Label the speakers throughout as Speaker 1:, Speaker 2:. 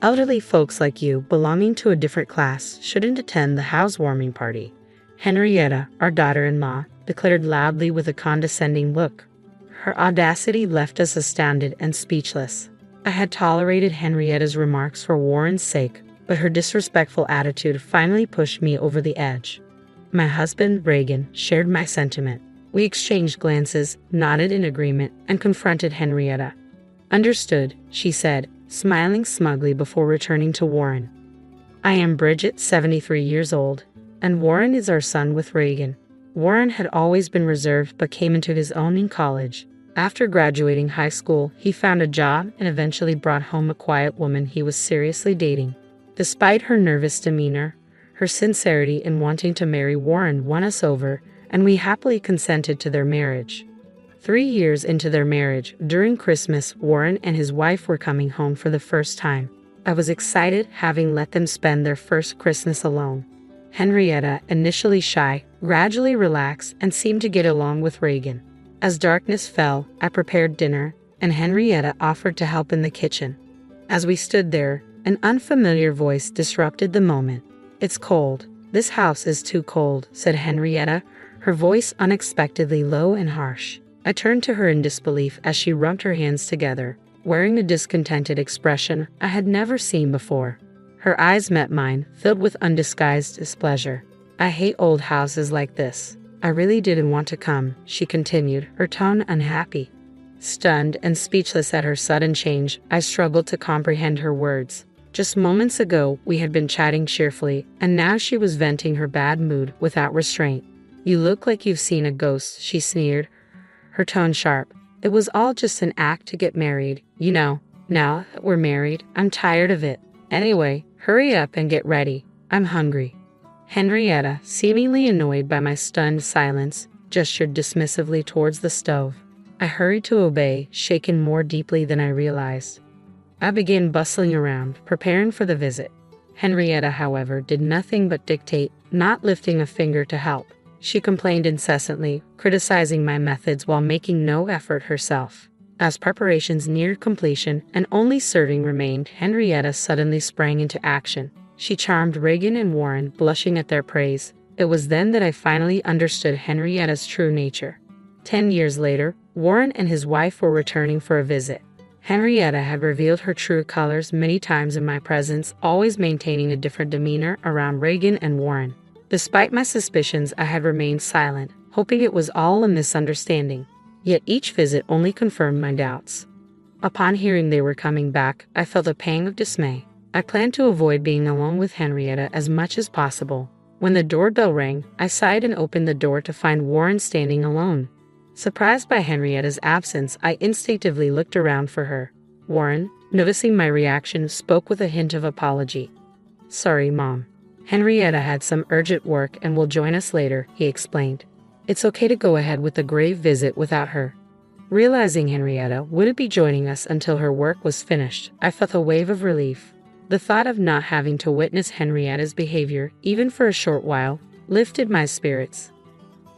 Speaker 1: Elderly folks like you, belonging to a different class, shouldn't attend the housewarming party. Henrietta, our daughter-in-law, declared loudly with a condescending look. Her audacity left us astounded and speechless. I had tolerated Henrietta's remarks for Warren's sake, but her disrespectful attitude finally pushed me over the edge. My husband, Reagan, shared my sentiment. We exchanged glances, nodded in agreement, and confronted Henrietta. "Understood," she said, smiling smugly before returning to Warren. "I am Bridget, 73 years old, and Warren is our son with Reagan." Warren had always been reserved but came into his own in college. After graduating high school, he found a job and eventually brought home a quiet woman he was seriously dating. Despite her nervous demeanor, her sincerity in wanting to marry Warren won us over, and we happily consented to their marriage. 3 years into their marriage, during Christmas, Warren and his wife were coming home for the first time. I was excited, having let them spend their first Christmas alone. Henrietta, initially shy, gradually relaxed and seemed to get along with Reagan. As darkness fell, I prepared dinner, and Henrietta offered to help in the kitchen. As we stood there, an unfamiliar voice disrupted the moment. "It's cold. This house is too cold," said Henrietta, her voice unexpectedly low and harsh. I turned to her in disbelief as she rubbed her hands together, wearing a discontented expression I had never seen before. Her eyes met mine, filled with undisguised displeasure. "I hate old houses like this. I really didn't want to come," she continued, her tone unhappy. Stunned and speechless at her sudden change, I struggled to comprehend her words. Just moments ago, we had been chatting cheerfully, and now she was venting her bad mood without restraint. "You look like you've seen a ghost," she sneered, her tone sharp. "It was all just an act to get married, you know. Now that we're married, I'm tired of it. Anyway, hurry up and get ready. I'm hungry." Henrietta, seemingly annoyed by my stunned silence, gestured dismissively towards the stove. I hurried to obey, shaken more deeply than I realized. I began bustling around, preparing for the visit. Henrietta, however, did nothing but dictate, not lifting a finger to help. She complained incessantly, criticizing my methods while making no effort herself. As preparations neared completion and only serving remained, Henrietta suddenly sprang into action. She charmed Reagan and Warren, blushing at their praise. It was then that I finally understood Henrietta's true nature. 10 years later, Warren and his wife were returning for a visit. Henrietta had revealed her true colors many times in my presence, always maintaining a different demeanor around Reagan and Warren. Despite my suspicions, I had remained silent, hoping it was all a misunderstanding. Yet each visit only confirmed my doubts. Upon hearing they were coming back, I felt a pang of dismay. I planned to avoid being alone with Henrietta as much as possible. When the doorbell rang, I sighed and opened the door to find Warren standing alone. Surprised by Henrietta's absence, I instinctively looked around for her. Warren, noticing my reaction, spoke with a hint of apology. "Sorry, Mom. Henrietta had some urgent work and will join us later," he explained. "It's okay to go ahead with the grave visit without her." Realizing Henrietta wouldn't be joining us until her work was finished, I felt a wave of relief. The thought of not having to witness Henrietta's behavior, even for a short while, lifted my spirits.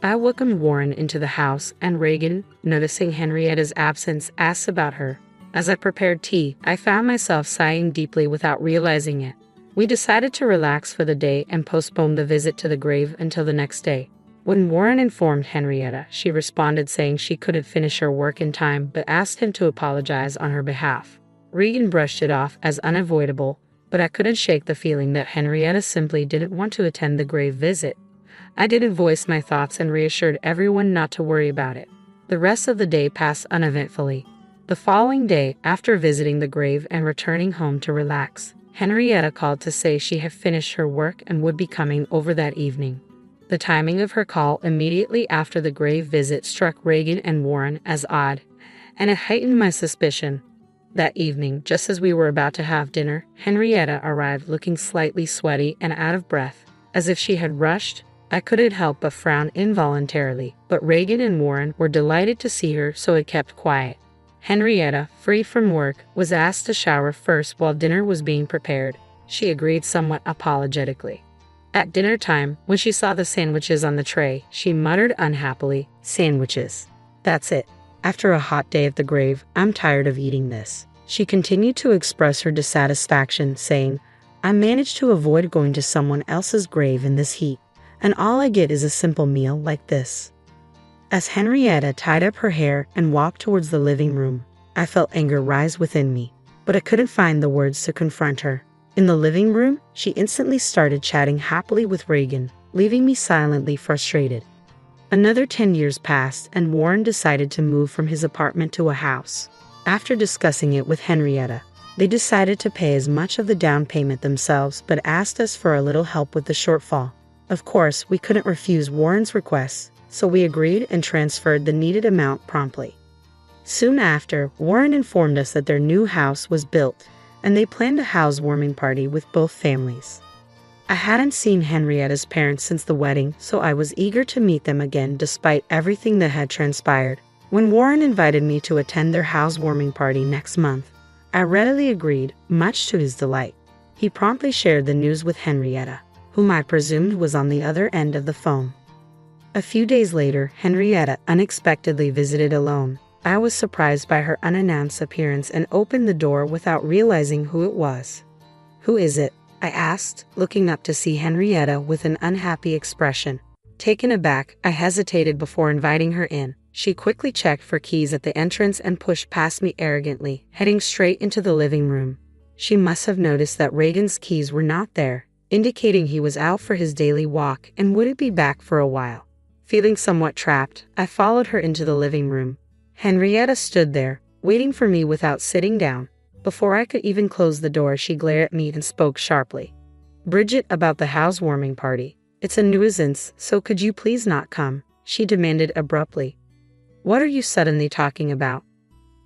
Speaker 1: I welcomed Warren into the house, and Reagan, noticing Henrietta's absence, asked about her. As I prepared tea, I found myself sighing deeply without realizing it. We decided to relax for the day and postpone the visit to the grave until the next day. When Warren informed Henrietta, she responded saying she couldn't finish her work in time but asked him to apologize on her behalf. Reagan brushed it off as unavoidable, but I couldn't shake the feeling that Henrietta simply didn't want to attend the grave visit. I didn't voice my thoughts and reassured everyone not to worry about it. The rest of the day passed uneventfully. The following day, after visiting the grave and returning home to relax, Henrietta called to say she had finished her work and would be coming over that evening. The timing of her call immediately after the grave visit struck Reagan and Warren as odd, and it heightened my suspicion. That evening, just as we were about to have dinner, Henrietta arrived looking slightly sweaty and out of breath, as if she had rushed. I couldn't help but frown involuntarily, but Reagan and Warren were delighted to see her, so it kept quiet. Henrietta, free from work, was asked to shower first while dinner was being prepared. She agreed somewhat apologetically. At dinner time, when she saw the sandwiches on the tray, she muttered unhappily, "Sandwiches. That's it. After a hot day at the grave, I'm tired of eating this." She continued to express her dissatisfaction, saying, "I managed to avoid going to someone else's grave in this heat, and all I get is a simple meal like this." As Henrietta tied up her hair and walked towards the living room, I felt anger rise within me, but I couldn't find the words to confront her. In the living room, she instantly started chatting happily with Reagan, leaving me silently frustrated. Another 10 years passed, and Warren decided to move from his apartment to a house. After discussing it with Henrietta, they decided to pay as much of the down payment themselves but asked us for a little help with the shortfall. Of course, we couldn't refuse Warren's requests, so we agreed and transferred the needed amount promptly. Soon after, Warren informed us that their new house was built, and they planned a housewarming party with both families. I hadn't seen Henrietta's parents since the wedding, so I was eager to meet them again despite everything that had transpired. When Warren invited me to attend their housewarming party next month, I readily agreed, much to his delight. He promptly shared the news with Henrietta, whom I presumed was on the other end of the phone. A few days later, Henrietta unexpectedly visited alone. I was surprised by her unannounced appearance and opened the door without realizing who it was. "Who is it?" I asked, looking up to see Henrietta with an unhappy expression. Taken aback, I hesitated before inviting her in. She quickly checked for keys at the entrance and pushed past me arrogantly, heading straight into the living room. She must have noticed that Reagan's keys were not there, indicating he was out for his daily walk and wouldn't be back for a while. Feeling somewhat trapped, I followed her into the living room. Henrietta stood there, waiting for me without sitting down. Before I could even close the door, she glared at me and spoke sharply. "Bridget, about the housewarming party. It's a nuisance, so could you please not come?" she demanded abruptly. "What are you suddenly talking about?"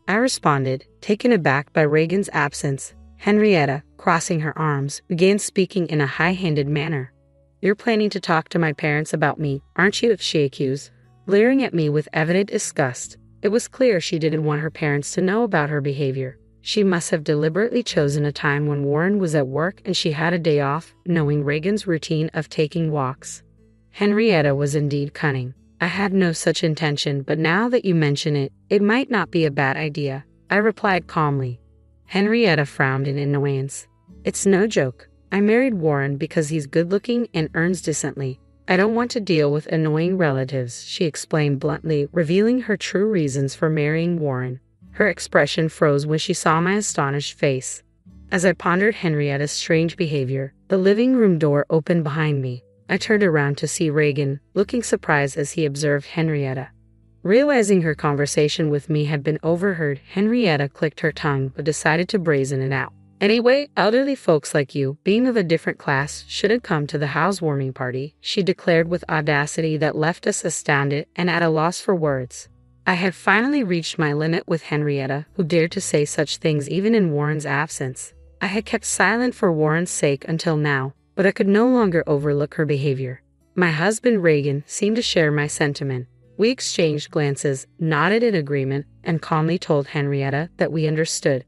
Speaker 1: I responded, taken aback by Reagan's absence. Henrietta, crossing her arms, began speaking in a high-handed manner. "You're planning to talk to my parents about me, aren't you?" she accused, glaring at me with evident disgust. It was clear she didn't want her parents to know about her behavior. She must have deliberately chosen a time when Warren was at work and she had a day off, knowing Reagan's routine of taking walks. Henrietta was indeed cunning. I had no such intention, but now that you mention it, it might not be a bad idea, I replied calmly. Henrietta frowned in annoyance. "It's no joke. I married Warren because he's good-looking and earns decently. I don't want to deal with annoying relatives," she explained bluntly, revealing her true reasons for marrying Warren. Her expression froze when she saw my astonished face. As I pondered Henrietta's strange behavior, the living room door opened behind me. I turned around to see Reagan, looking surprised as he observed Henrietta. Realizing her conversation with me had been overheard, Henrietta clicked her tongue but decided to brazen it out. "Anyway, elderly folks like you, being of a different class, shouldn't come to the housewarming party," she declared with audacity that left us astounded and at a loss for words. I had finally reached my limit with Henrietta, who dared to say such things even in Warren's absence. I had kept silent for Warren's sake until now, but I could no longer overlook her behavior. My husband Reagan seemed to share my sentiment. We exchanged glances, nodded in agreement, and calmly told Henrietta that we understood.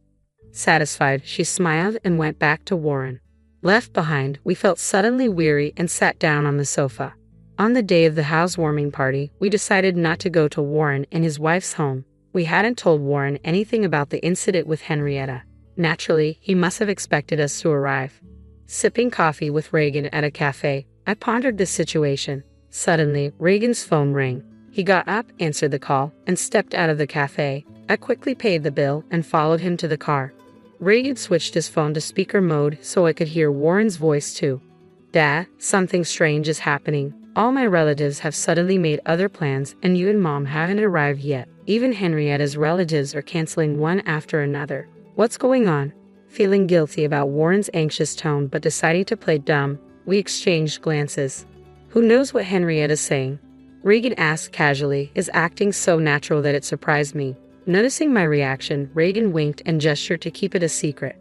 Speaker 1: Satisfied, she smiled and went back to Warren. Left behind, we felt suddenly weary and sat down on the sofa. On the day of the housewarming party, we decided not to go to Warren and his wife's home. We hadn't told Warren anything about the incident with Henrietta. Naturally, he must have expected us to arrive. Sipping coffee with Reagan at a cafe, I pondered the situation. Suddenly, Reagan's phone rang. He got up, answered the call, and stepped out of the cafe. I quickly paid the bill and followed him to the car. Reagan switched his phone to speaker mode so I could hear Warren's voice too. "Dad, something strange is happening. All my relatives have suddenly made other plans and you and Mom haven't arrived yet. Even Henrietta's relatives are canceling one after another. What's going on?" Feeling guilty about Warren's anxious tone but deciding to play dumb, we exchanged glances. "Who knows what Henrietta's saying?" Reagan asked casually, his acting so natural that it surprised me. Noticing my reaction, Reagan winked and gestured to keep it a secret.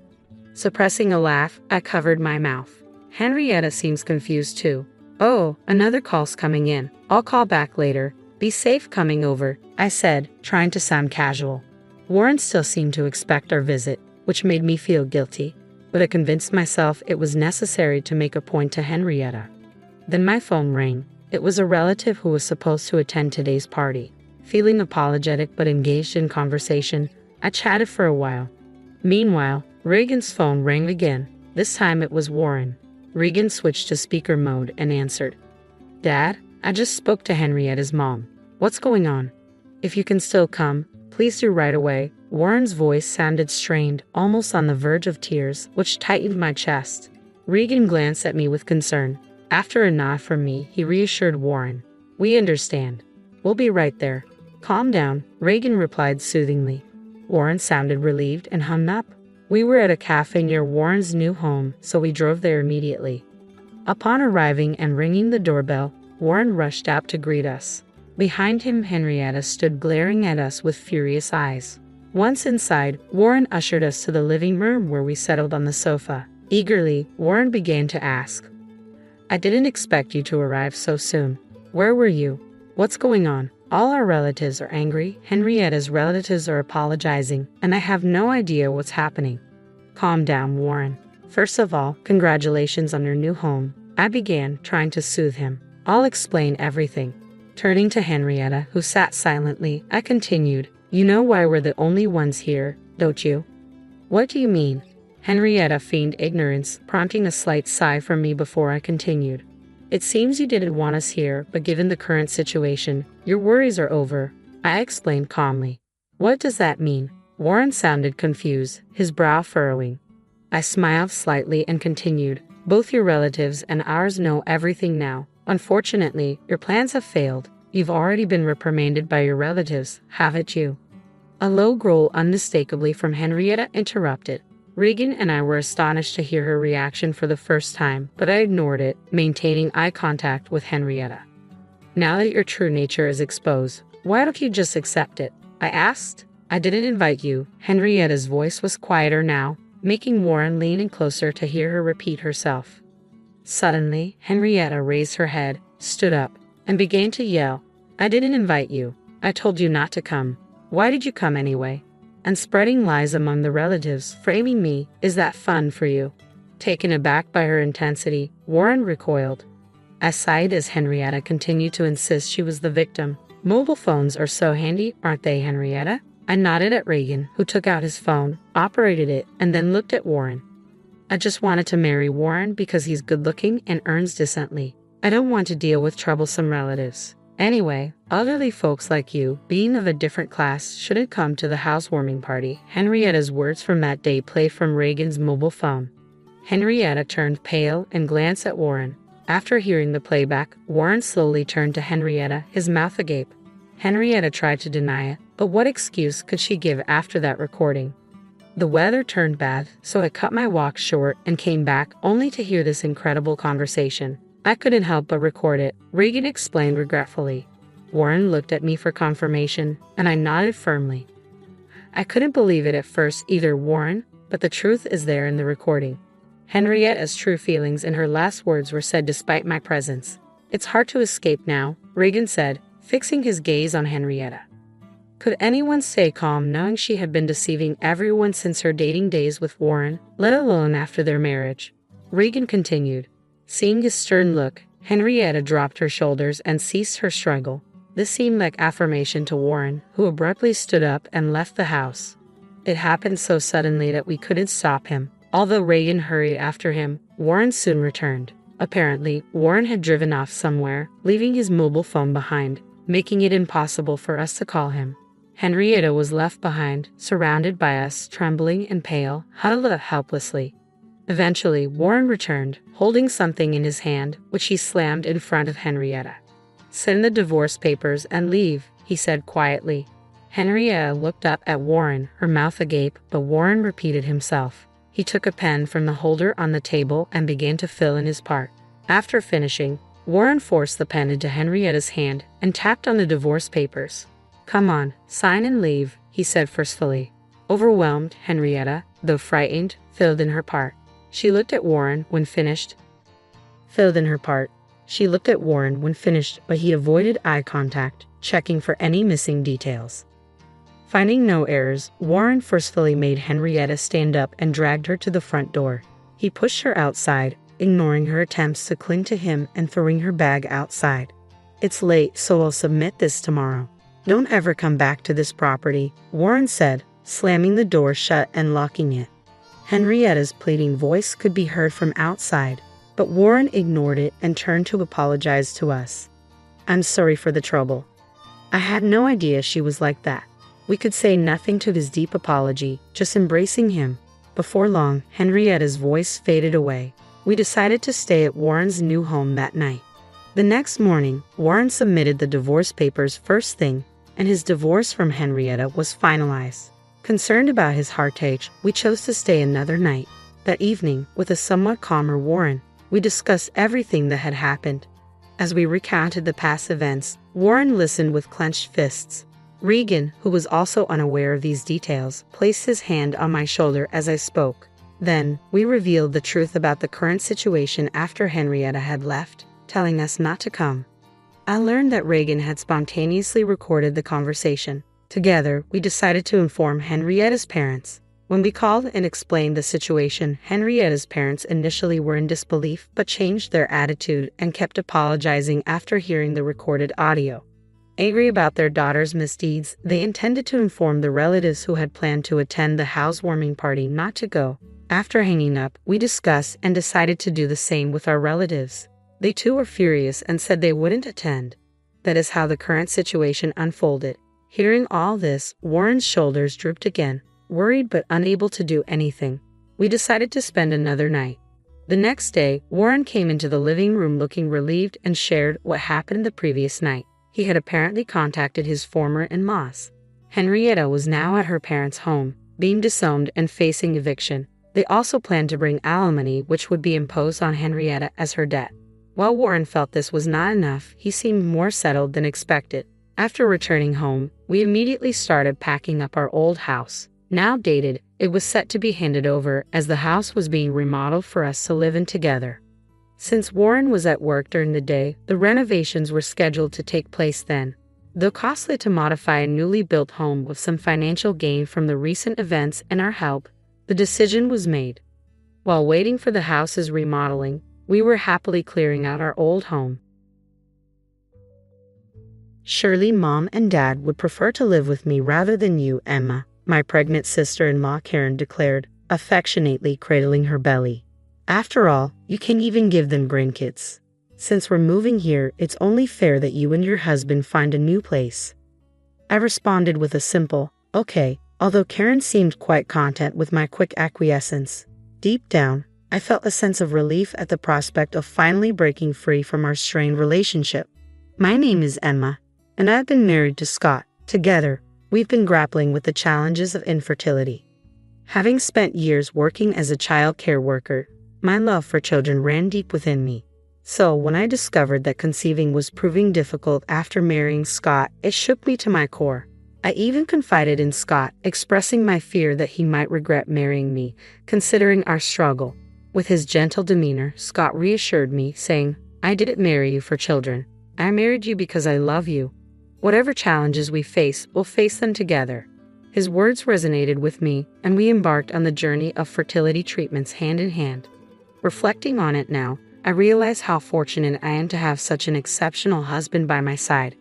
Speaker 1: Suppressing a laugh, I covered my mouth. Henrietta seems confused too. "Oh, another call's coming in. I'll call back later. Be safe coming over," I said, trying to sound casual. Warren still seemed to expect our visit, which made me feel guilty, but I convinced myself it was necessary to make a point to Henrietta. Then my phone rang. It was a relative who was supposed to attend today's party. Feeling apologetic but engaged in conversation, I chatted for a while. Meanwhile, Reagan's phone rang again. This time it was Warren. Regan switched to speaker mode and answered. Dad, I just spoke to Henrietta's mom. What's going on? If you can still come, please do right away. Warren's voice sounded strained, almost on the verge of tears, which tightened my chest. Regan glanced at me with concern. After a nod from me, he reassured Warren. We understand. We'll be right there. Calm down, Regan replied soothingly. Warren sounded relieved and hung up. We were at a cafe near Warren's new home, so we drove there immediately. Upon arriving and ringing the doorbell, Warren rushed out to greet us. Behind him, Henrietta stood glaring at us with furious eyes. Once inside, Warren ushered us to the living room where we settled on the sofa. Eagerly, Warren began to ask, I didn't expect you to arrive so soon. Where were you? What's going on? All our relatives are angry, Henrietta's relatives are apologizing, and I have no idea what's happening. Calm down, Warren. First of all, congratulations on your new home. I began, trying to soothe him. I'll explain everything. Turning to Henrietta, who sat silently, I continued, You know why we're the only ones here, don't you? What do you mean? Henrietta feigned ignorance, prompting a slight sigh from me before I continued. It seems you didn't want us here, but given the current situation, your worries are over. I explained calmly. What does that mean? Warren sounded confused, his brow furrowing. I smiled slightly and continued. Both your relatives and ours know everything now. Unfortunately, your plans have failed. You've already been reprimanded by your relatives, haven't you? A low growl unmistakably from Henrietta interrupted. Regan and I were astonished to hear her reaction for the first time, but I ignored it, maintaining eye contact with Henrietta. Now that your true nature is exposed, why don't you just accept it? I asked. I didn't invite you. Henrietta's voice was quieter now, making Warren lean in closer to hear her repeat herself. Suddenly, Henrietta raised her head, stood up, and began to yell. I didn't invite you. I told you not to come. Why did you come anyway? And spreading lies among the relatives, framing me, is that fun for you? Taken aback by her intensity, Warren recoiled. I sighed as Henrietta continued to insist she was the victim. Mobile phones are so handy, aren't they, Henrietta? I nodded at Regan, who took out his phone, operated it, and then looked at Warren. I just wanted to marry Warren because he's good-looking and earns decently. I don't want to deal with troublesome relatives. Anyway, elderly folks like you, being of a different class, shouldn't come to the housewarming party. Henrietta's words from that day played from Regan's mobile phone. Henrietta turned pale and glanced at Warren. After hearing the playback, Warren slowly turned to Henrietta, his mouth agape. Henrietta tried to deny it, but what excuse could she give after that recording? The weather turned bad, so I cut my walk short and came back only to hear this incredible conversation. I couldn't help but record it, Regan explained regretfully. Warren looked at me for confirmation, and I nodded firmly. I couldn't believe it at first either, Warren, but the truth is there in the recording. Henrietta's true feelings in her last words were said despite my presence. It's hard to escape now, Regan said, fixing his gaze on Henrietta. Could anyone stay calm knowing she had been deceiving everyone since her dating days with Warren, let alone after their marriage? Regan continued. Seeing his stern look, Henrietta dropped her shoulders and ceased her struggle. This seemed like affirmation to Warren, who abruptly stood up and left the house. It happened so suddenly that we couldn't stop him. Although Regan hurried after him, Warren soon returned. Apparently, Warren had driven off somewhere, leaving his mobile phone behind, making it impossible for us to call him. Henrietta was left behind, surrounded by us, trembling and pale, huddled up helplessly. Eventually, Warren returned, holding something in his hand, which he slammed in front of Henrietta. Send the divorce papers and leave, he said quietly. Henrietta looked up at Warren, her mouth agape, but Warren repeated himself. He took a pen from the holder on the table and began to fill in his part. After finishing, Warren forced the pen into Henrietta's hand and tapped on the divorce papers. Come on, sign and leave, he said forcefully. Overwhelmed, Henrietta, though frightened, filled in her part. She looked at Warren when finished, but he avoided eye contact, checking for any missing details. Finding no errors, Warren forcefully made Henrietta stand up and dragged her to the front door. He pushed her outside, ignoring her attempts to cling to him and throwing her bag outside. It's late, so I'll submit this tomorrow. Don't ever come back to this property, Warren said, slamming the door shut and locking it. Henrietta's pleading voice could be heard from outside, but Warren ignored it and turned to apologize to us. "I'm sorry for the trouble. I had no idea she was like that." We could say nothing to his deep apology, just embracing him. Before long, Henrietta's voice faded away. We decided to stay at Warren's new home that night. The next morning, Warren submitted the divorce papers first thing, and his divorce from Henrietta was finalized. Concerned about his heartache, we chose to stay another night. That evening, with a somewhat calmer Warren, we discussed everything that had happened. As we recounted the past events, Warren listened with clenched fists. Regan, who was also unaware of these details, placed his hand on my shoulder as I spoke. Then, we revealed the truth about the current situation after Henrietta had left, telling us not to come. I learned that Regan had spontaneously recorded the conversation. Together, we decided to inform Henrietta's parents. When we called and explained the situation, Henrietta's parents initially were in disbelief but changed their attitude and kept apologizing after hearing the recorded audio. Angry about their daughter's misdeeds, they intended to inform the relatives who had planned to attend the housewarming party not to go. After hanging up, we discussed and decided to do the same with our relatives. They too were furious and said they wouldn't attend. That is how the current situation unfolded. Hearing all this, Warren's shoulders drooped again, worried but unable to do anything. We decided to spend another night. The next day, Warren came into the living room looking relieved and shared what happened the previous night. He had apparently contacted his former in-laws. Henrietta was now at her parents' home, being disowned and facing eviction. They also planned to bring alimony, which would be imposed on Henrietta as her debt. While Warren felt this was not enough, he seemed more settled than expected. After returning home, we immediately started packing up our old house. Now dated, it was set to be handed over as the house was being remodeled for us to live in together. Since Warren was at work during the day, the renovations were scheduled to take place then. Though costly to modify a newly built home with some financial gain from the recent events and our help, the decision was made. While waiting for the house's remodeling, we were happily clearing out our old home. "Surely Mom and Dad would prefer to live with me rather than you, Emma," my pregnant sister-in-law Karen declared, affectionately cradling her belly. "After all, you can't even give them grandkids. Since we're moving here, it's only fair that you and your husband find a new place." I responded with a simple, "Okay," although Karen seemed quite content with my quick acquiescence. Deep down, I felt a sense of relief at the prospect of finally breaking free from our strained relationship. My name is Emma, and I've been married to Scott. Together, we've been grappling with the challenges of infertility. Having spent years working as a child care worker, my love for children ran deep within me. So when I discovered that conceiving was proving difficult after marrying Scott, it shook me to my core. I even confided in Scott, expressing my fear that he might regret marrying me, considering our struggle. With his gentle demeanor, Scott reassured me, saying, "I didn't marry you for children. I married you because I love you. Whatever challenges we face, we'll face them together." His words resonated with me, and we embarked on the journey of fertility treatments hand in hand. Reflecting on it now, I realize how fortunate I am to have such an exceptional husband by my side.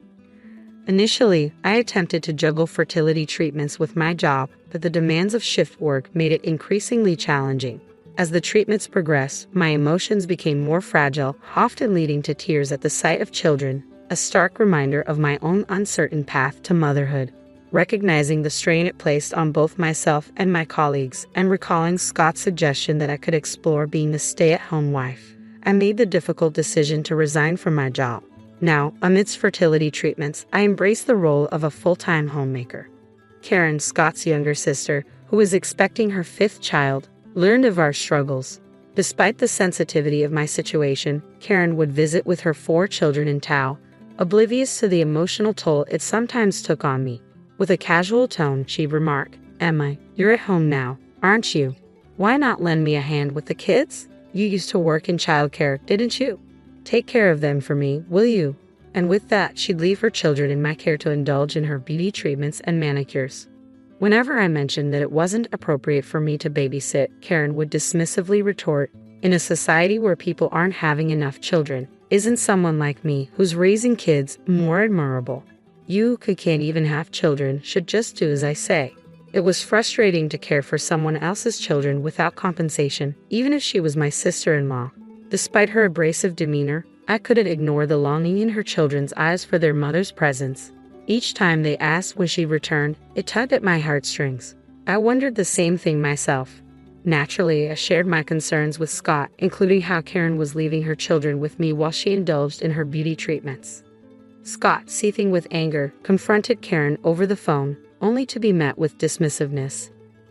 Speaker 1: Initially, I attempted to juggle fertility treatments with my job, but the demands of shift work made it increasingly challenging. As the treatments progressed, my emotions became more fragile, often leading to tears at the sight of children, a stark reminder of my own uncertain path to motherhood. Recognizing the strain it placed on both myself and my colleagues, and recalling Scott's suggestion that I could explore being a stay-at-home wife, I made the difficult decision to resign from my job. Now, amidst fertility treatments, I embraced the role of a full-time homemaker. Karen, Scott's younger sister, who was expecting her 5th child, learned of our struggles. Despite the sensitivity of my situation, Karen would visit with her 4 children in tow, oblivious to the emotional toll it sometimes took on me. With a casual tone, she'd remark, "Emma, you're at home now, aren't you? Why not lend me a hand with the kids? You used to work in childcare, didn't you? Take care of them for me, will you?" And with that, she'd leave her children in my care to indulge in her beauty treatments and manicures. Whenever I mentioned that it wasn't appropriate for me to babysit, Karen would dismissively retort, "In a society where people aren't having enough children, isn't someone like me, who's raising kids, more admirable? You who can't even have children should just do as I say." It was frustrating to care for someone else's children without compensation, even if she was my sister-in-law. Despite her abrasive demeanor, I couldn't ignore the longing in her children's eyes for their mother's presence. Each time they asked when she returned, it tugged at my heartstrings. I wondered the same thing myself. Naturally, I shared my concerns with Scott, including how Karen was leaving her children with me while she indulged in her beauty treatments. Scott, seething with anger, confronted Karen over the phone, only to be met with dismissiveness.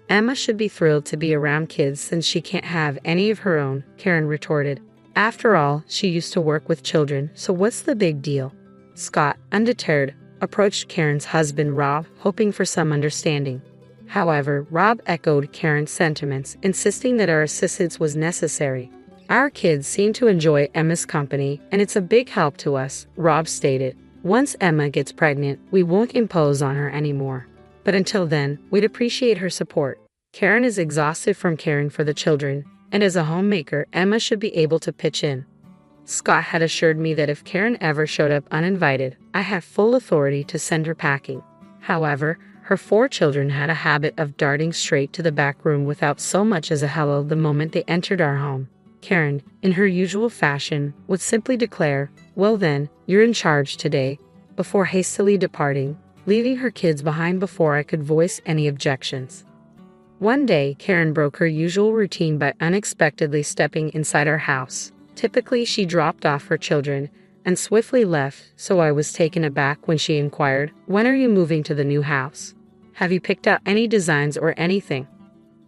Speaker 1: Emma should be thrilled to be around kids since she can't have any of her own, Karen retorted. After all, she used to work with children, so what's the big deal? Scott, undeterred, approached Karen's husband Rob, hoping for some understanding. However, Rob echoed Karen's sentiments, insisting that our assistance was necessary. Our kids seem to enjoy Emma's company, and it's a big help to us, Rob stated. Once Emma gets pregnant, we won't impose on her anymore. But until then, we'd appreciate her support. Karen is exhausted from caring for the children, and as a homemaker, Emma should be able to pitch in. Scott had assured me that if Karen ever showed up uninvited, I have full authority to send her packing. However, her 4 children had a habit of darting straight to the back room without so much as a hello the moment they entered our home. Karen, in her usual fashion, would simply declare, "Well then, you're in charge today," before hastily departing, leaving her kids behind before I could voice any objections. One day, Karen broke her usual routine by unexpectedly stepping inside our house. Typically, she dropped off her children and swiftly left, so I was taken aback when she inquired, "When are you moving to the new house? Have you picked out any designs or anything?"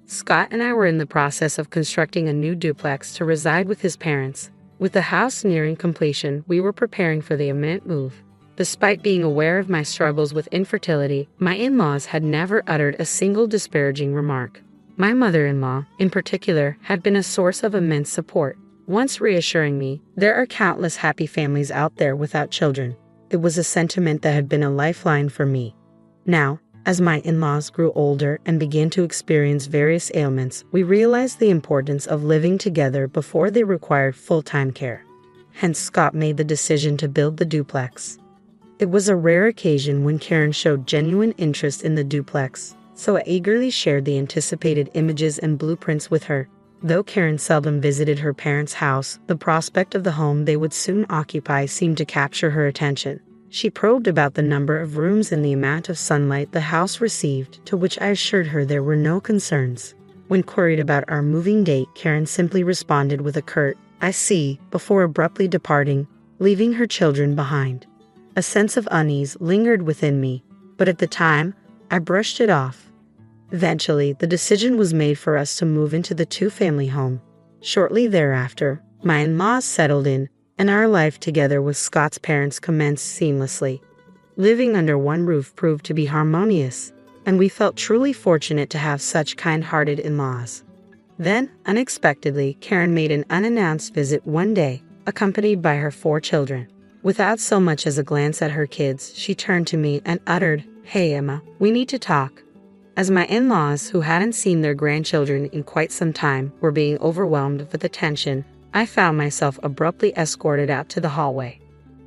Speaker 1: Scott and I were in the process of constructing a new duplex to reside with his parents. With the house nearing completion, we were preparing for the imminent move. Despite being aware of my struggles with infertility, my in-laws had never uttered a single disparaging remark. My mother-in-law, in particular, had been a source of immense support, once reassuring me, "There are countless happy families out there without children." It was a sentiment that had been a lifeline for me. Now, as my in-laws grew older and began to experience various ailments, we realized the importance of living together before they required full-time care. Hence, Scott made the decision to build the duplex. It was a rare occasion when Karen showed genuine interest in the duplex, so I eagerly shared the anticipated images and blueprints with her. Though Karen seldom visited her parents' house, the prospect of the home they would soon occupy seemed to capture her attention. She probed about the number of rooms and the amount of sunlight the house received, to which I assured her there were no concerns. When queried about our moving date, Karen simply responded with a curt, "I see," before abruptly departing, leaving her children behind. A sense of unease lingered within me, but at the time, I brushed it off. Eventually, the decision was made for us to move into the 2-family home. Shortly thereafter, my in-laws settled in, and our life together with Scott's parents commenced seamlessly. Living under one roof proved to be harmonious, and we felt truly fortunate to have such kind-hearted in-laws. Then, unexpectedly, Karen made an unannounced visit one day, accompanied by her 4 children. Without so much as a glance at her kids, she turned to me and uttered, "Hey Emma, we need to talk." As my in-laws, who hadn't seen their grandchildren in quite some time, were being overwhelmed with attention, I found myself abruptly escorted out to the hallway.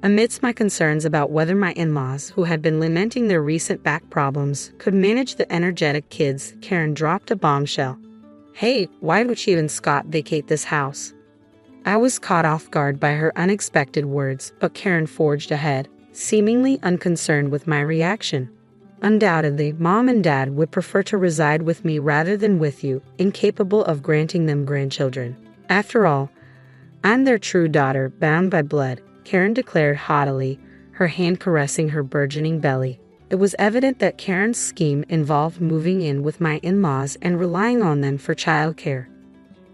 Speaker 1: Amidst my concerns about whether my in-laws, who had been lamenting their recent back problems, could manage the energetic kids, Karen dropped a bombshell. "Hey, why would you and Scott vacate this house?" I was caught off guard by her unexpected words, but Karen forged ahead, seemingly unconcerned with my reaction. "Undoubtedly, Mom and Dad would prefer to reside with me rather than with you, incapable of granting them grandchildren. After all, I'm their true daughter, bound by blood," Karen declared haughtily, her hand caressing her burgeoning belly. It was evident that Karen's scheme involved moving in with my in-laws and relying on them for childcare.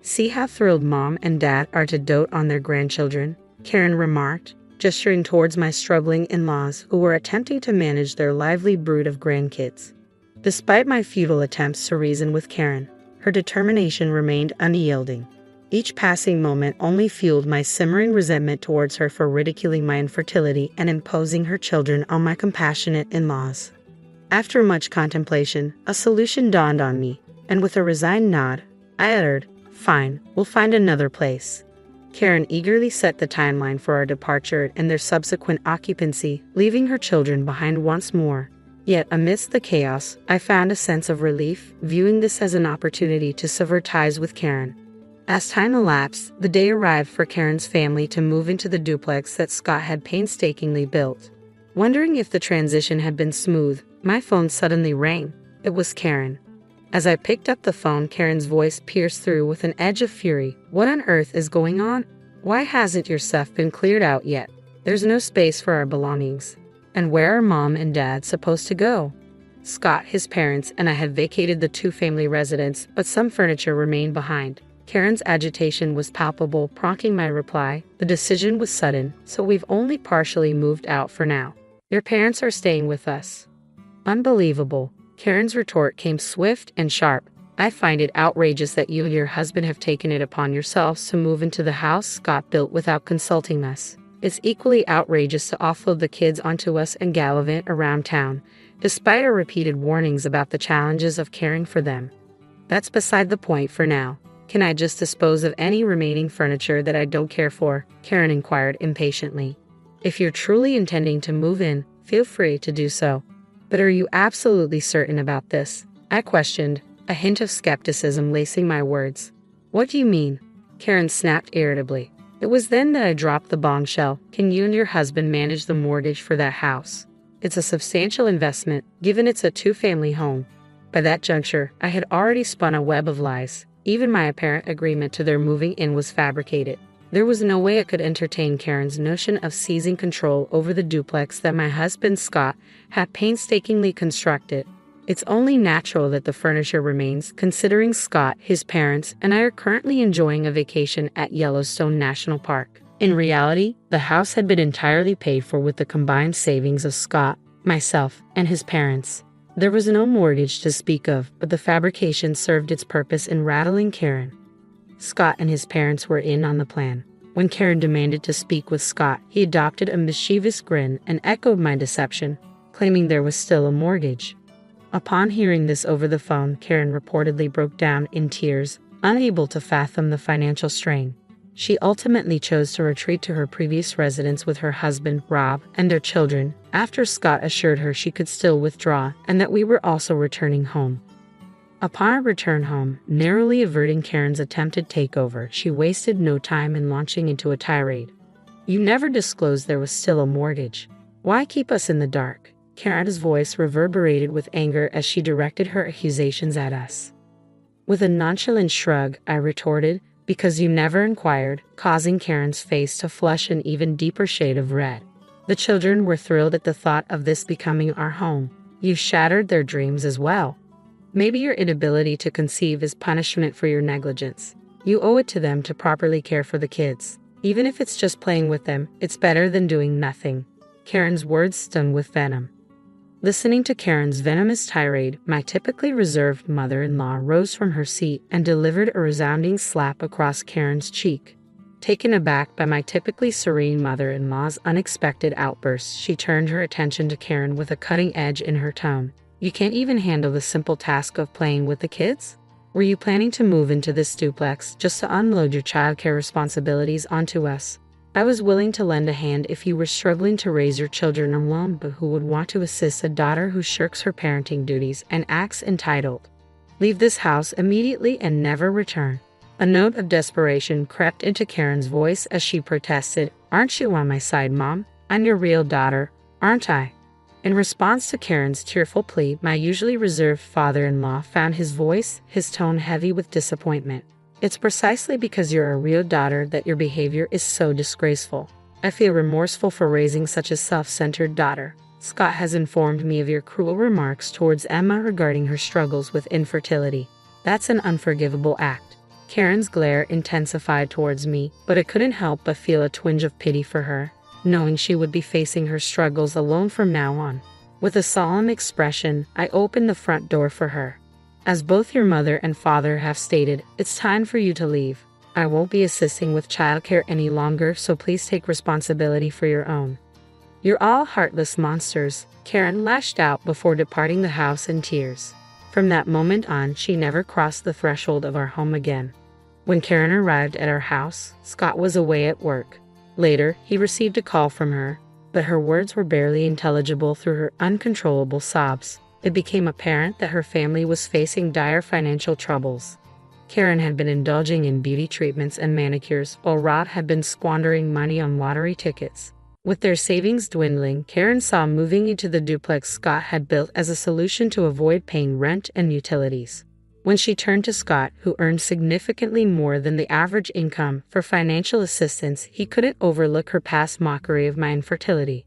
Speaker 1: "See how thrilled Mom and Dad are to dote on their grandchildren," Karen remarked, gesturing towards my struggling in-laws who were attempting to manage their lively brood of grandkids. Despite my futile attempts to reason with Karen, her determination remained unyielding. Each passing moment only fueled my simmering resentment towards her for ridiculing my infertility and imposing her children on my compassionate in-laws. After much contemplation, a solution dawned on me, and with a resigned nod, I uttered, "Fine, we'll find another place." Karen eagerly set the timeline for our departure and their subsequent occupancy, leaving her children behind once more. Yet amidst the chaos, I found a sense of relief, viewing this as an opportunity to sever ties with Karen. As time elapsed, the day arrived for Karen's family to move into the duplex that Scott had painstakingly built. Wondering if the transition had been smooth, my phone suddenly rang. It was Karen. As I picked up the phone, Karen's voice pierced through with an edge of fury. "What on earth is going on? Why hasn't your stuff been cleared out yet? There's no space for our belongings. And where are Mom and Dad supposed to go?" Scott, his parents, and I had vacated the two-family residence, but some furniture remained behind. Karen's agitation was palpable, prompting my reply. "The decision was sudden, so we've only partially moved out for now. Your parents are staying with us." "Unbelievable." Karen's retort came swift and sharp. "I find it outrageous that you and your husband have taken it upon yourselves to move into the house Scott built without consulting us. It's equally outrageous to offload the kids onto us and gallivant around town, despite our repeated warnings about the challenges of caring for them." "That's beside the point for now. Can I just dispose of any remaining furniture that I don't care for?" Karen inquired impatiently. "If you're truly intending to move in, feel free to do so. But are you absolutely certain about this?" I questioned, a hint of skepticism lacing my words. "What do you mean?" Karen snapped irritably. It was then that I dropped the bombshell. "Can you and your husband manage the mortgage for that house? It's a substantial investment, given it's a two-family home." By that juncture, I had already spun a web of lies. Even my apparent agreement to their moving in was fabricated. There was no way I could entertain Karen's notion of seizing control over the duplex that my husband Scott had painstakingly constructed. It's only natural that the furniture remains, considering Scott, his parents, and I are currently enjoying a vacation at Yellowstone National Park. In reality, the house had been entirely paid for with the combined savings of Scott, myself, and his parents. There was no mortgage to speak of, but the fabrication served its purpose in rattling Karen. Scott and his parents were in on the plan. When Karen demanded to speak with Scott, he adopted a mischievous grin and echoed my deception, claiming there was still a mortgage. Upon hearing this over the phone, Karen reportedly broke down in tears, unable to fathom the financial strain. She ultimately chose to retreat to her previous residence with her husband, Rob, and their children, after Scott assured her she could still withdraw and that we were also returning home. Upon our return home, narrowly averting Karen's attempted takeover, she wasted no time in launching into a tirade. "You never disclosed there was still a mortgage. Why keep us in the dark?" Karen's voice reverberated with anger as she directed her accusations at us. With a nonchalant shrug, I retorted, "Because you never inquired," causing Karen's face to flush an even deeper shade of red. The children were thrilled at the thought of this becoming our home. "You shattered their dreams as well. Maybe your inability to conceive is punishment for your negligence. You owe it to them to properly care for the kids. Even if it's just playing with them, it's better than doing nothing." Karen's words stung with venom. Listening to Karen's venomous tirade, my typically reserved mother-in-law rose from her seat and delivered a resounding slap across Karen's cheek. Taken aback by my typically serene mother-in-law's unexpected outburst, she turned her attention to Karen with a cutting edge in her tone. "You can't even handle the simple task of playing with the kids? Were you planning to move into this duplex just to unload your childcare responsibilities onto us? I was willing to lend a hand if you were struggling to raise your children alone, but who would want to assist a daughter who shirks her parenting duties and acts entitled? Leave this house immediately and never return." A note of desperation crept into Karen's voice as she protested. "Aren't you on my side, Mom? I'm your real daughter, aren't I?" In response to Karen's tearful plea, my usually reserved father-in-law found his tone heavy with disappointment. "It's precisely because you're a real daughter that your behavior is so disgraceful. I feel remorseful for raising such a self-centered daughter. Scott has informed me of your cruel remarks towards Emma regarding her struggles with infertility. That's an unforgivable act." Karen's glare intensified towards me, but I couldn't help but feel a twinge of pity for her, knowing she would be facing her struggles alone from now on. With a solemn expression, I opened the front door for her. "As both your mother and father have stated, it's time for you to leave. I won't be assisting with childcare any longer, so please take responsibility for your own." "You're all heartless monsters," Karen lashed out before departing the house in tears. From that moment on, she never crossed the threshold of our home again. When Karen arrived at our house, Scott was away at work. Later, he received a call from her. but her words were barely intelligible through her uncontrollable sobs. It became apparent that her family was facing dire financial troubles. Karen had been indulging in beauty treatments and manicures, while Rod had been squandering money on lottery tickets. With their savings dwindling, Karen saw moving into the duplex Scott had built as a solution to avoid paying rent and utilities. When she turned to Scott, who earned significantly more than the average income, for financial assistance, he couldn't overlook her past mockery of my infertility.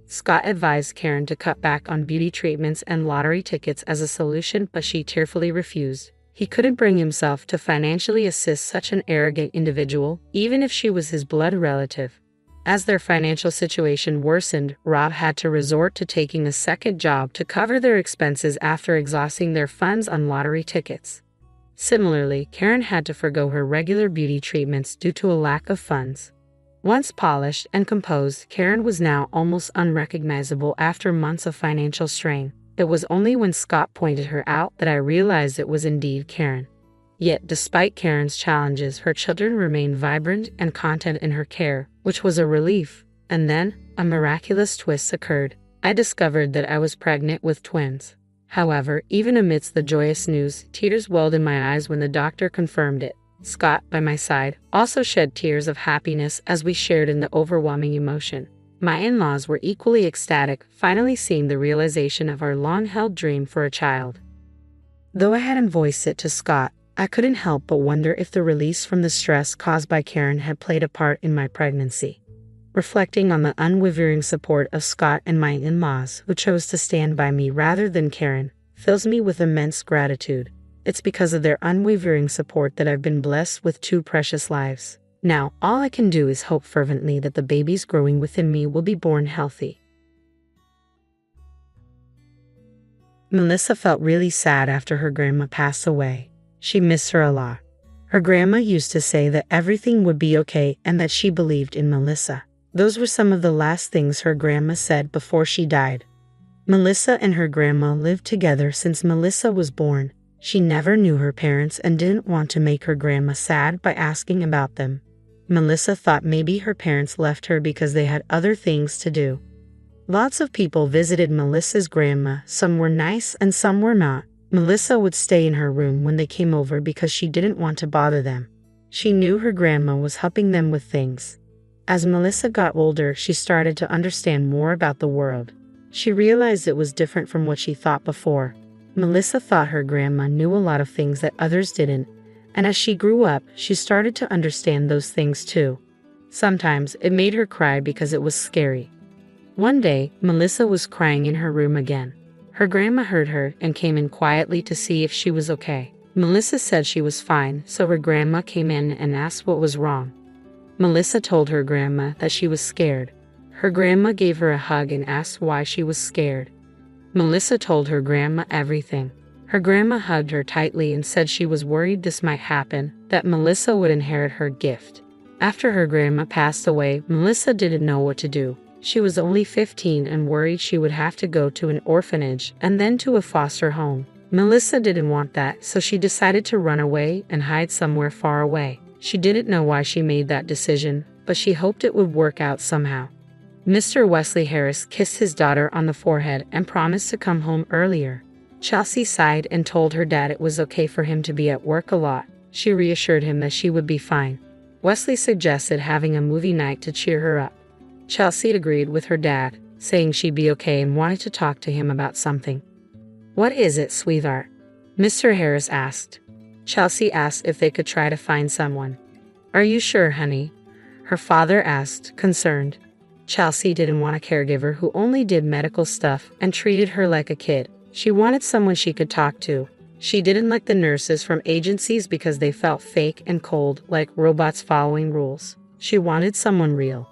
Speaker 1: Scott advised Karen to cut back on beauty treatments and lottery tickets as a solution, but she tearfully refused. He couldn't bring himself to financially assist such an arrogant individual, even if she was his blood relative. As their financial situation worsened, Rob had to resort to taking a second job to cover their expenses after exhausting their funds on lottery tickets. Similarly, Karen had to forgo her regular beauty treatments due to a lack of funds. Once polished and composed, Karen was now almost unrecognizable after months of financial strain. It was only when Scott pointed her out that I realized it was indeed Karen. Yet, despite Karen's challenges, her children remained vibrant and content in her care, which was a relief. And then, a miraculous twist occurred. I discovered that I was pregnant with twins. However, even amidst the joyous news, tears welled in my eyes when the doctor confirmed it. Scott, by my side, also shed tears of happiness as we shared in the overwhelming emotion. My in-laws were equally ecstatic, finally seeing the realization of our long-held dream for a child. Though I hadn't voiced it to Scott, I couldn't help but wonder if the release from the stress caused by Karen had played a part in my pregnancy. Reflecting on the unwavering support of Scott and my in-laws, who chose to stand by me rather than Karen, fills me with immense gratitude. It's because of their unwavering support that I've been blessed with two precious lives. Now, all I can do is hope fervently that the babies growing within me will be born healthy. Melissa felt really sad after her grandma passed away. She missed her a lot. Her grandma used to say that everything would be okay and that she believed in Melissa. Those were some of the last things her grandma said before she died. Melissa and her grandma lived together since Melissa was born. She never knew her parents and didn't want to make her grandma sad by asking about them. Melissa thought maybe her parents left her because they had other things to do. Lots of people visited Melissa's grandma. Some were nice and some were not. Melissa would stay in her room when they came over because she didn't want to bother them. She knew her grandma was helping them with things. As Melissa got older, she started to understand more about the world. She realized it was different from what she thought before. Melissa thought her grandma knew a lot of things that others didn't, and as she grew up, she started to understand those things too. Sometimes it made her cry because it was scary. One day, Melissa was crying in her room again. Her grandma heard her and came in quietly to see if she was okay. Melissa said she was fine, so her grandma came in and asked what was wrong. Melissa told her grandma that she was scared. Her grandma gave her a hug and asked why she was scared. Melissa told her grandma everything. Her grandma hugged her tightly and said she was worried this might happen, that Melissa would inherit her gift. After her grandma passed away, Melissa didn't know what to do. She was only 15 and worried she would have to go to an orphanage and then to a foster home. Melissa didn't want that, so she decided to run away and hide somewhere far away. She didn't know why she made that decision, but she hoped it would work out somehow. Mr. Wesley Harris kissed his daughter on the forehead and promised to come home earlier. Chelsea sighed and told her dad it was okay for him to be at work a lot. She reassured him that she would be fine. Wesley suggested having a movie night to cheer her up. Chelsea agreed with her dad, saying she'd be okay and wanted to talk to him about something. "What is it, sweetheart?" Mr. Harris asked. Chelsea asked if they could try to find someone. "Are you sure, honey?" her father asked, concerned. Chelsea didn't want a caregiver who only did medical stuff and treated her like a kid. She wanted someone she could talk to. She didn't like the nurses from agencies because they felt fake and cold, like robots following rules. She wanted someone real.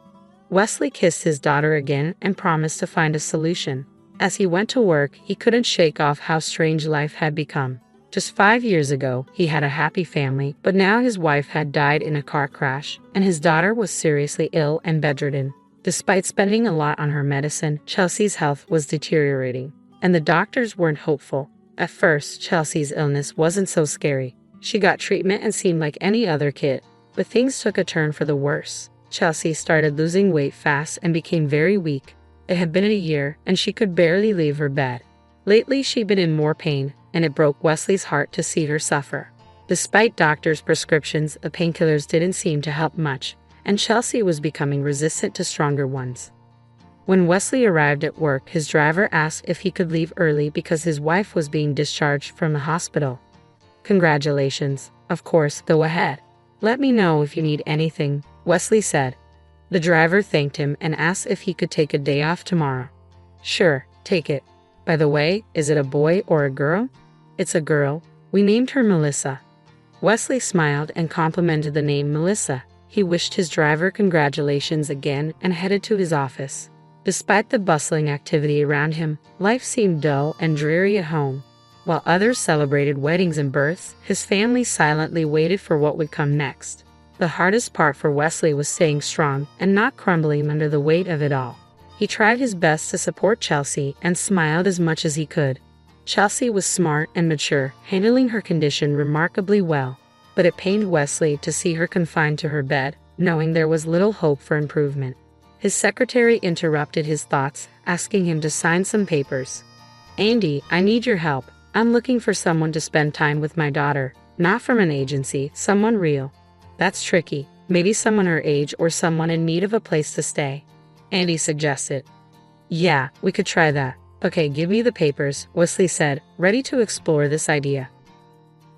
Speaker 1: Wesley kissed his daughter again and promised to find a solution. As he went to work, he couldn't shake off how strange life had become. Just 5 years ago, he had a happy family, but now his wife had died in a car crash, and his daughter was seriously ill and bedridden. Despite spending a lot on her medicine, Chelsea's health was deteriorating, and the doctors weren't hopeful. At first, Chelsea's illness wasn't so scary. She got treatment and seemed like any other kid, but things took a turn for the worse. Chelsea started losing weight fast and became very weak. It had been a year, and she could barely leave her bed. Lately, she'd been in more pain, and it broke Wesley's heart to see her suffer. Despite doctors' prescriptions, the painkillers didn't seem to help much, and Chelsea was becoming resistant to stronger ones. When Wesley arrived at work, his driver asked if he could leave early because his wife was being discharged from the hospital. "Congratulations. Of course, go ahead. Let me know if you need anything," Wesley said. The driver thanked him and asked if he could take a day off tomorrow. "Sure, take it. By the way, is it a boy or a girl?" "It's a girl. We named her Melissa." Wesley smiled and complimented the name Melissa. He wished his driver congratulations again and headed to his office. Despite the bustling activity around him, life seemed dull and dreary at home. While others celebrated weddings and births, his family silently waited for what would come next. The hardest part for Wesley was staying strong and not crumbling under the weight of it all. He tried his best to support Chelsea and smiled as much as he could. Chelsea was smart and mature, handling her condition remarkably well. But it pained Wesley to see her confined to her bed, knowing there was little hope for improvement. His secretary interrupted his thoughts, asking him to sign some papers. "Andy, I need your help. I'm looking for someone to spend time with my daughter. Not from an agency, someone real." "That's tricky. Maybe someone her age or someone in need of a place to stay," Andy suggested. "Yeah, we could try that. Okay, give me the papers," Wesley said, ready to explore this idea.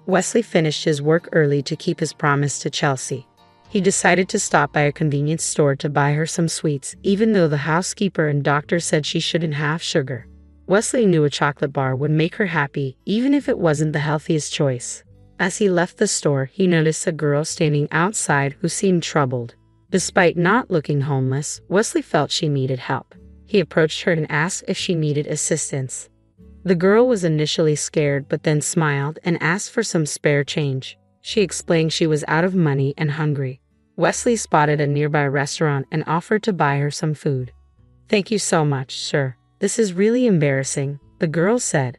Speaker 1: Wesley finished his work early to keep his promise to Chelsea. He decided to stop by a convenience store to buy her some sweets, even though the housekeeper and doctor said she shouldn't have sugar. Wesley knew a chocolate bar would make her happy, even if it wasn't the healthiest choice. As he left the store, he noticed a girl standing outside who seemed troubled. Despite not looking homeless, Wesley felt she needed help. He approached her and asked if she needed assistance. The girl was initially scared but then smiled and asked for some spare change. She explained she was out of money and hungry. Wesley spotted a nearby restaurant and offered to buy her some food. "Thank you so much, sir. This is really embarrassing," the girl said.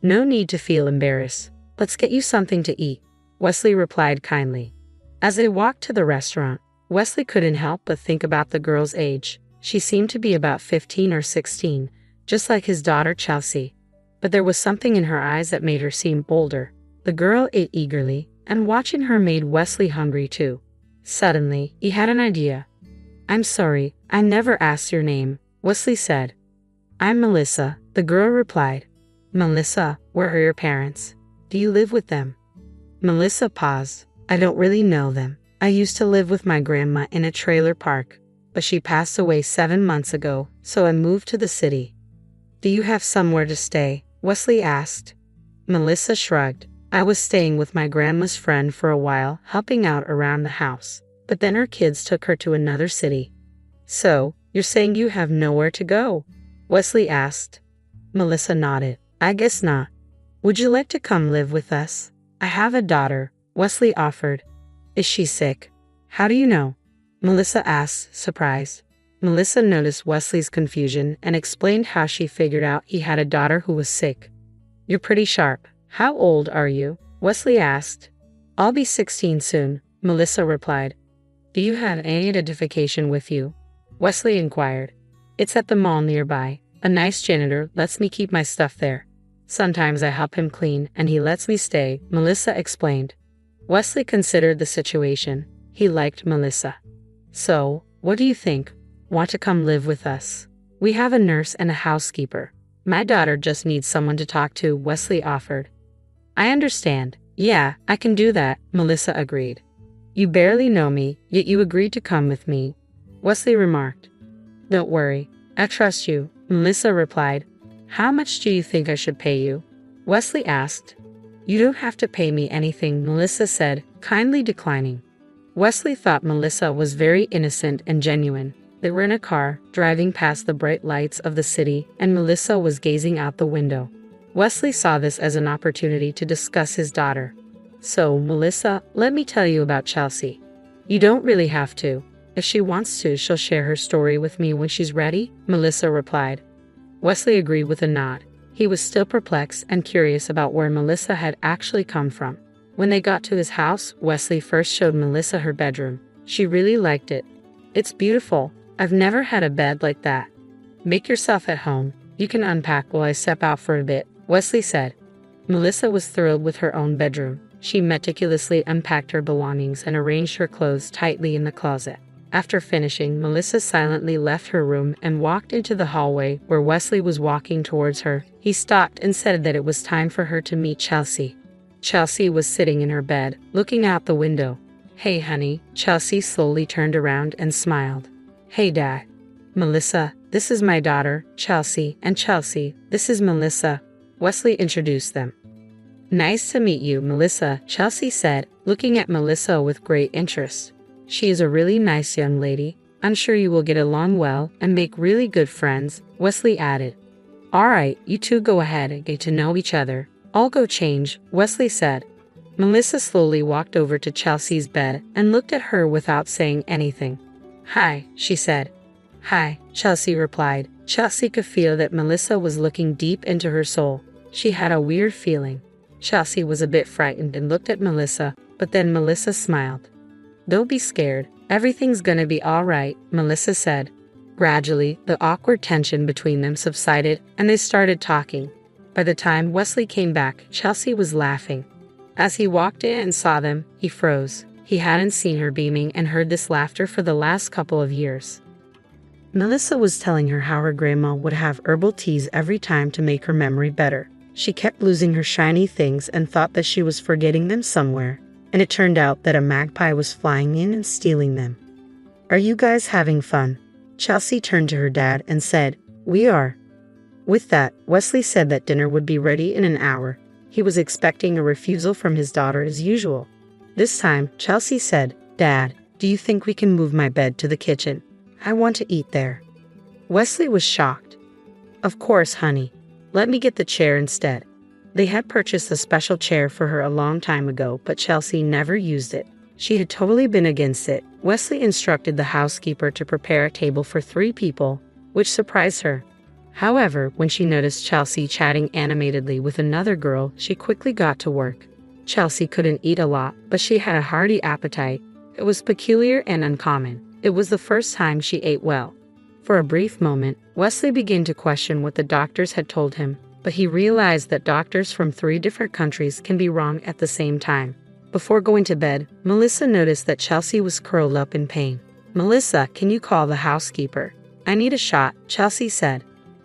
Speaker 1: "No need to feel embarrassed. Let's get you something to eat," Wesley replied kindly. As they walked to the restaurant, Wesley couldn't help but think about the girl's age. She seemed to be about 15 or 16, just like his daughter Chelsea. But there was something in her eyes that made her seem bolder. The girl ate eagerly, and watching her made Wesley hungry too. Suddenly, he had an idea. "I'm sorry, I never asked your name," Wesley said. "I'm Melissa," the girl replied. "Melissa, where are your parents? Do you live with them?" Melissa paused. "I don't really know them. I used to live with my grandma in a trailer park, but she passed away 7 months ago, so I moved to the city." "Do you have somewhere to stay?" Wesley asked. Melissa shrugged. "I was staying with my grandma's friend for a while, helping out around the house, but then her kids took her to another city." "So, you're saying you have nowhere to go?" Wesley asked. Melissa nodded. "I guess not. Would you like to come live with us? I have a daughter," Wesley offered. "Is she sick?" "How do you know?" Melissa asked, surprised. Melissa noticed Wesley's confusion and explained how she figured out he had a daughter who was sick. "You're pretty sharp. How old are you?" Wesley asked. "I'll be 16 soon," Melissa replied. "Do you have any identification with you?" Wesley inquired. "It's at the mall nearby. A nice janitor lets me keep my stuff there. Sometimes I help him clean and he lets me stay," Melissa explained. Wesley considered the situation. He liked Melissa. "So, what do you think? Want to come live with us? We have a nurse and a housekeeper. My daughter just needs someone to talk to," Wesley offered. "I understand. Yeah, I can do that," Melissa agreed. "You barely know me, yet you agreed to come with me," Wesley remarked. "Don't worry. I trust you," Melissa replied. "How much do you think I should pay you?" Wesley asked. "You don't have to pay me anything," Melissa said, kindly declining. Wesley thought Melissa was very innocent and genuine. They were in a car, driving past the bright lights of the city, and Melissa was gazing out the window. Wesley saw this as an opportunity to discuss his daughter. "So, Melissa, let me tell you about Chelsea." "You don't really have to. If she wants to, she'll share her story with me when she's ready," Melissa replied. Wesley agreed with a nod. He was still perplexed and curious about where Melissa had actually come from. When they got to his house, Wesley first showed Melissa her bedroom. She really liked it. It's beautiful. I've never had a bed like that. Make yourself at home. You can unpack while I step out for a bit, Wesley said. Melissa was thrilled with her own bedroom. She meticulously unpacked her belongings and arranged her clothes tightly in the closet. After finishing, Melissa silently left her room and walked into the hallway where Wesley was walking towards her. He stopped and said that it was time for her to meet Chelsea. Chelsea was sitting in her bed, looking out the window. Hey, honey. Chelsea slowly turned around and smiled. Hey, Dad. Melissa, this is my daughter, Chelsea, and Chelsea, this is Melissa. Wesley introduced them. Nice to meet you, Melissa, Chelsea said, looking at Melissa with great interest. She is a really nice young lady. I'm sure you will get along well and make really good friends, Wesley added. All right, you two go ahead and get to know each other. I'll go change, Wesley said. Melissa slowly walked over to Chelsea's bed and looked at her without saying anything. Hi, she said. Hi, Chelsea replied. Chelsea could feel that Melissa was looking deep into her soul. She had a weird feeling. Chelsea was a bit frightened and looked at Melissa, but then Melissa smiled. Don't be scared. Everything's gonna be all right, Melissa said. Gradually, the awkward tension between them subsided and they started talking. By the time Wesley came back, Chelsea was laughing. As he walked in and saw them, he froze. He hadn't seen her beaming and heard this laughter for the last couple of years. Melissa was telling her how her grandma would have herbal teas every time to make her memory better. She kept losing her shiny things and thought that she was forgetting them somewhere, and it turned out that a magpie was flying in and stealing them. Are you guys having fun? Chelsea turned to her dad and said, We are. With that, Wesley said that dinner would be ready in an hour. He was expecting a refusal from his daughter as usual. This time, Chelsea said, Dad, do you think we can move my bed to the kitchen? I want to eat there. Wesley was shocked. Of course, honey. Let me get the chair instead. They had purchased a special chair for her a long time ago, but Chelsea never used it. She had totally been against it. Wesley instructed the housekeeper to prepare a table for 3 people, which surprised her. However, when she noticed Chelsea chatting animatedly with another girl, she quickly got to work. Chelsea couldn't eat a lot, but she had a hearty appetite. It was peculiar and uncommon. It was the first time she ate well. For a brief moment, Wesley began to question what the doctors had told him, but he realized that doctors from 3 different countries can be wrong at the same time. Before going to bed, Melissa noticed that Chelsea was curled up in pain. Melissa, can you call the housekeeper? I need a shot, Chelsea said.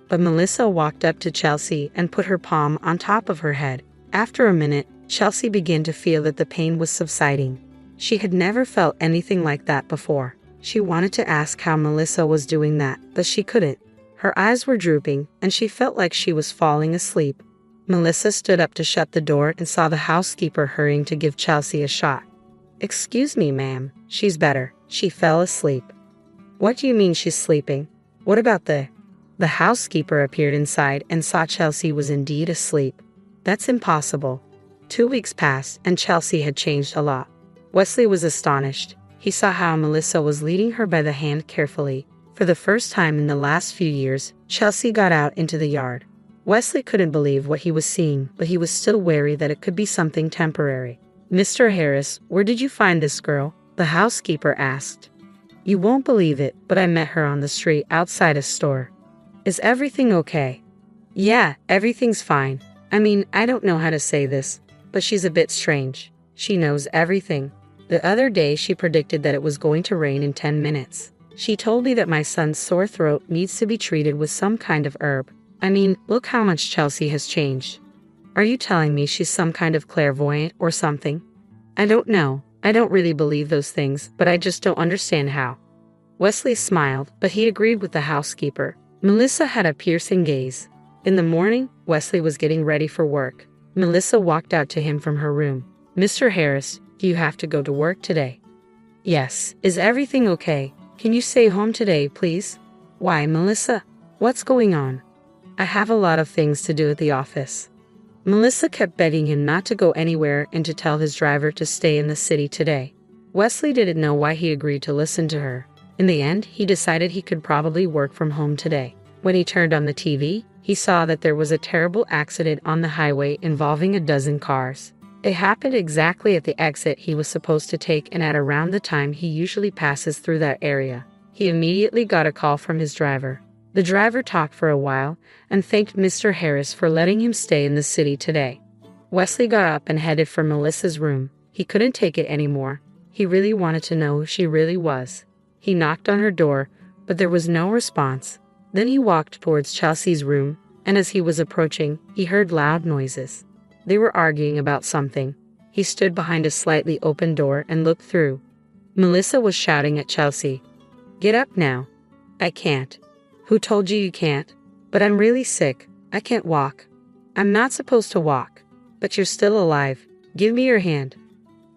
Speaker 1: But Melissa walked up to Chelsea and put her palm on top of her head. After a minute, Chelsea began to feel that the pain was subsiding. She had never felt anything like that before. She wanted to ask how Melissa was doing that, but she couldn't. Her eyes were drooping, and she felt like she was falling asleep. Melissa stood up to shut the door and saw the housekeeper hurrying to give Chelsea a shot. Excuse me, ma'am. She's better. She fell asleep. What do you mean she's sleeping? What about the housekeeper appeared inside and saw Chelsea was indeed asleep. That's impossible. 2 weeks passed, and Chelsea had changed a lot. Wesley was astonished. He saw how Melissa was leading her by the hand carefully. For the first time in the last few years, Chelsea got out into the yard. Wesley couldn't believe what he was seeing, but he was still wary that it could be something temporary. Mr. Harris, where did you find this girl? The housekeeper asked. You won't believe it, but I met her on the street outside a store. Is everything okay? Yeah, everything's fine. I mean, I don't know how to say this, but she's a bit strange. She knows everything. The other day she predicted that it was going to rain in 10 minutes. She told me that my son's sore throat needs to be treated with some kind of herb. I mean, look how much Chelsea has changed. Are you telling me she's some kind of clairvoyant or something? I don't know. I don't really believe those things, but I just don't understand how. Wesley smiled, but he agreed with the housekeeper. Melissa had a piercing gaze. In the morning, Wesley was getting ready for work. Melissa walked out to him from her room. Mr. Harris, do you have to go to work today? Yes. Is everything okay? Can you stay home today, please? Why, Melissa? What's going on? I have a lot of things to do at the office. Melissa kept begging him not to go anywhere and to tell his driver to stay in the city today. Wesley didn't know why he agreed to listen to her. In the end, he decided he could probably work from home today. When he turned on the TV, he saw that there was a terrible accident on the highway involving a dozen cars. It happened exactly at the exit he was supposed to take and at around the time he usually passes through that area. He immediately got a call from his driver. The driver talked for a while and thanked Mr. Harris for letting him stay in the city today. Wesley got up and headed for Melissa's room. He couldn't take it anymore. He really wanted to know who she really was. He knocked on her door, but there was no response. Then he walked towards Chelsea's room, and as he was approaching, he heard loud noises. They were arguing about something. He stood behind a slightly open door and looked through. Melissa was shouting at Chelsea. "Get up now." "I can't." "Who told you you can't?" "But I'm really sick. I can't walk." "I'm not supposed to walk." "But you're still alive. Give me your hand."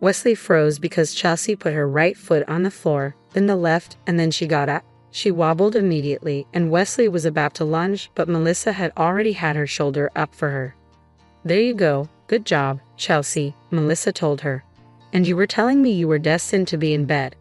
Speaker 1: Wesley froze because Chelsea put her right foot on the floor, then the left, and then she got up. She wobbled immediately, and Wesley was about to lunge, but Melissa had already had her shoulder up for her. "There you go. Good job, Chelsea," Melissa told her. "And you were telling me you were destined to be in bed."